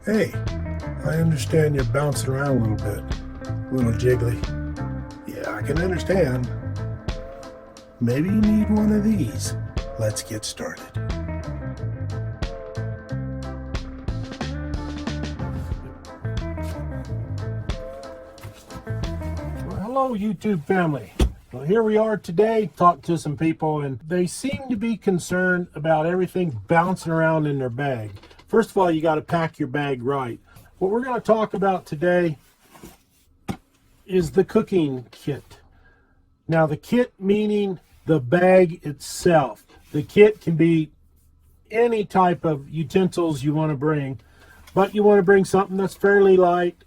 Hey, I understand you're bouncing around a little bit, a little jiggly. Yeah, I can understand. Maybe you need one of these. Let's get started. Well, hello, YouTube family. Well, here we are today, talking to some people, and they seem to be concerned about everything bouncing around in their bag. First of all, you got to pack your bag right. What we're going to talk about today is the cooking kit. Now, the kit meaning the bag itself. The kit can be any type of utensils you want to bring, but you want to bring something that's fairly light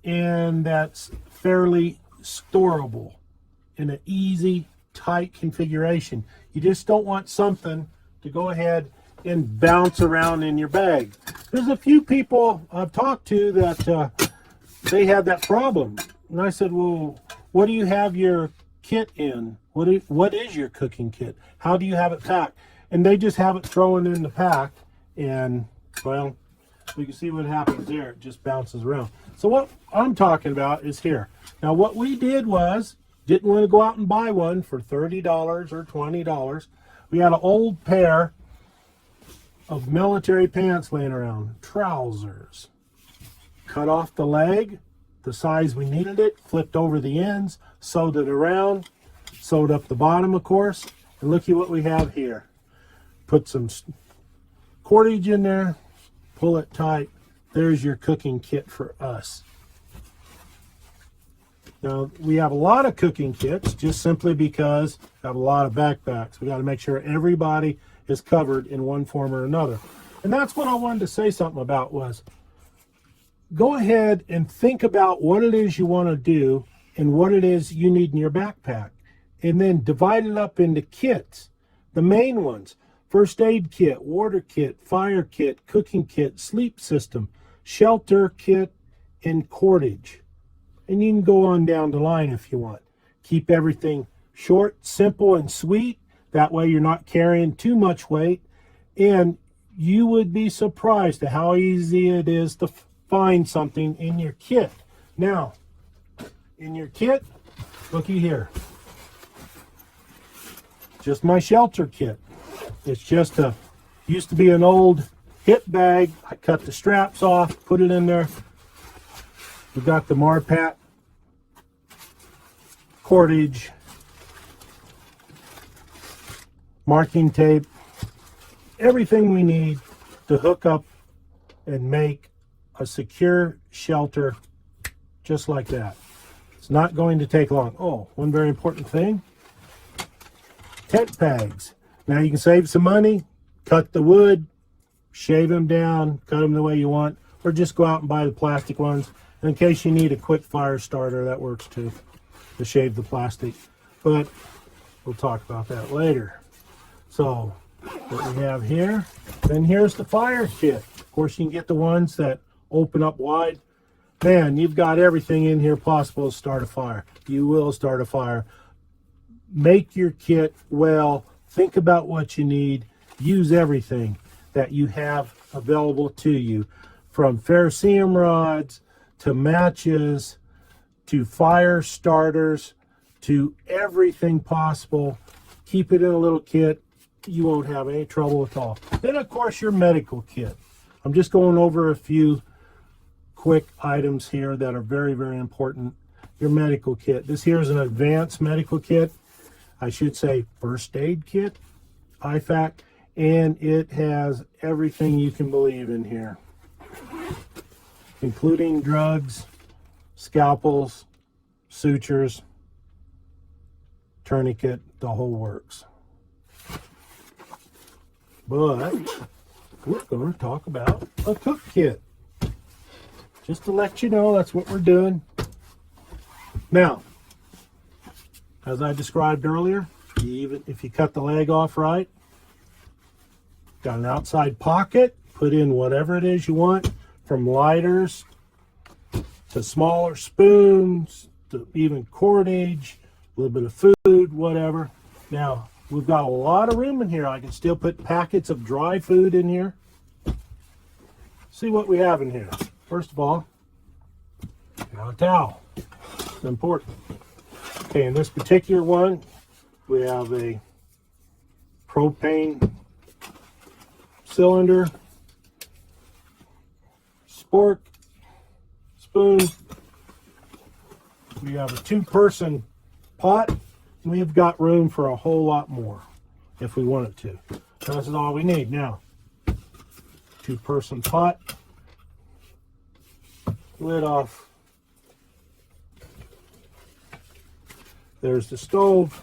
and that's fairly storable in an easy, tight configuration. You just don't want something to go ahead and bounce around in your bag. There's a few people I've talked to that they had that problem. And I said, well, what do you have your kit in? What is your cooking kit? How do you have it packed? And they just have it thrown in the pack, and well, you can see what happens there. It just bounces around. So what I'm talking about is here. Now what we did was, didn't want to go out and buy one for $30 or $20. We had an old pair of military pants laying around, trousers. Cut off the leg, the size we needed it, flipped over the ends, sewed it around, sewed up the bottom, of course, and look at what we have here. Put some cordage in there, pull it tight. There's your cooking kit for us. Now, we have a lot of cooking kits just simply because we have a lot of backpacks. We got to make sure everybody is covered in one form or another. And that's what I wanted to say something about was, go ahead and think about what it is you want to do and what it is you need in your backpack. And then divide it up into kits. The main ones: first aid kit, water kit, fire kit, cooking kit, sleep system, shelter kit, and cordage. And you can go on down the line if you want. Keep everything short, simple, and sweet. That way you're not carrying too much weight. And you would be surprised at how easy it is to find something in your kit. Now, in your kit, looky here. Just my shelter kit. It's just used to be an old hip bag. I cut the straps off, put it in there. We got the Marpat cordage, marking tape, everything we need to hook up and make a secure shelter just like that. It's not going to take long. Oh, one very important thing: tent pegs. Now you can save some money, cut the wood, shave them down, cut them the way you want, or just go out and buy the plastic ones. And in case you need a quick fire starter, that works too, to shave the plastic. But we'll talk about that later. So what we have here, then here's the fire kit. Of course, you can get the ones that open up wide. Man, you've got everything in here possible to start a fire. You will start a fire. Make your kit well. Think about what you need. Use everything that you have available to you, from ferrocerium rods to matches to fire starters to everything possible. Keep it in a little kit. You won't have any trouble at all. Then, of course, your medical kit. I'm just going over a few quick items here that are very, very important. Your medical kit. This here is an advanced medical kit. I should say first aid kit, IFAK, and it has everything you can believe in here, including drugs, scalpels, sutures, tourniquet, the whole works. But we're going to talk about a cook kit. Just to let you know, that's what we're doing. Now, as I described earlier, even if you cut the leg off right, got an outside pocket, put in whatever it is you want, from lighters to smaller spoons to even cordage, a little bit of food, whatever. Now, we've got a lot of room in here. I can still put packets of dry food in here. see what we have in here. First of all, got a towel. It's important. Okay, in this particular one, we have a propane cylinder, spork, spoon. We have a 2-person pot, and we've got room for a whole lot more if we wanted to. So this is all we need now. 2-person pot, lid off. There's the stove,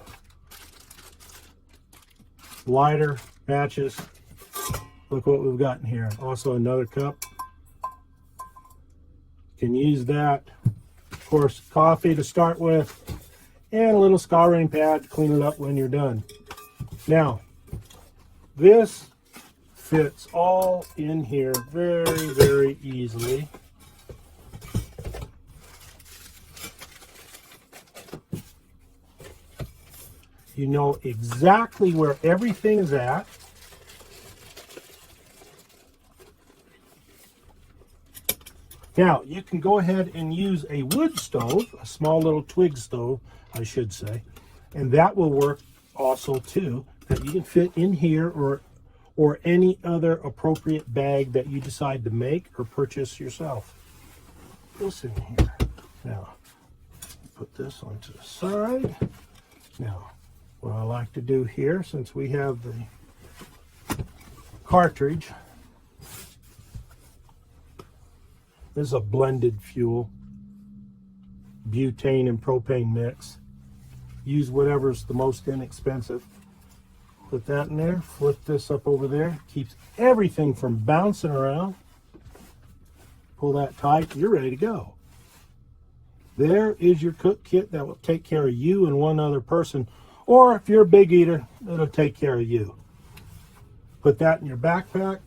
lighter, matches. Look what we've got in here. Also another cup. Can use that. Of course, coffee to start with, and a little scouring pad to clean it up when you're done. Now, this fits all in here very, very easily. You know exactly where everything is at. Now, you can go ahead and use a wood stove, a small little twig stove, I should say, and that will work also too, that you can fit in here or any other appropriate bag that you decide to make or purchase yourself. This in here. Now, put this onto the side. Now, what I like to do here, since we have the cartridge, this is a blended fuel, butane and propane mix. Use whatever's the most inexpensive. Put that in there, flip this up over there, keeps everything from bouncing around. Pull that tight, you're ready to go. There is your cook kit that will take care of you and one other person, or if you're a big eater, it'll take care of you. Put that in your backpack.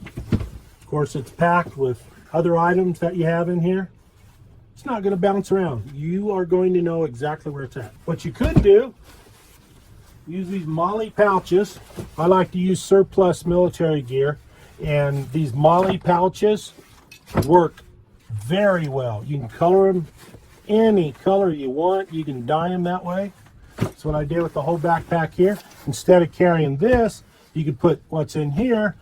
Of course, it's packed with other items that you have in here. It's not going to bounce around. You are going to know exactly where it's at. What you could do, use these MOLLE pouches. I like to use surplus military gear, and these MOLLE pouches work very well. You can color them any color you want. You can dye them that way. That's what I did with the whole backpack here. Instead of carrying this, you could put what's in here,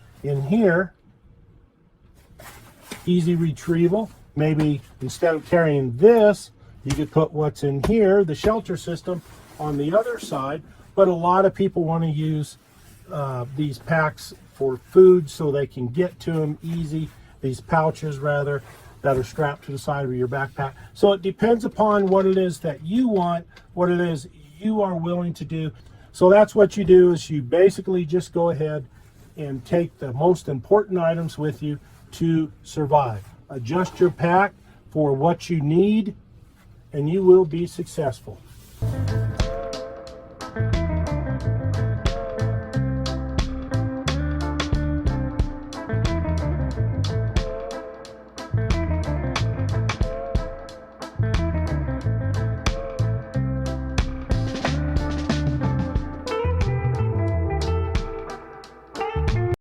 easy retrieval. Maybe instead of carrying this, you could put what's in here, the shelter system, on the other side. But a lot of people want to use these packs for food so they can get to them easy. These pouches, rather, that are strapped to the side of your backpack. So it depends upon what it is that you want, what it is you are willing to do. So that's what you do, is you basically just go ahead and take the most important items with you to survive. Adjust your pack for what you need, and you will be successful.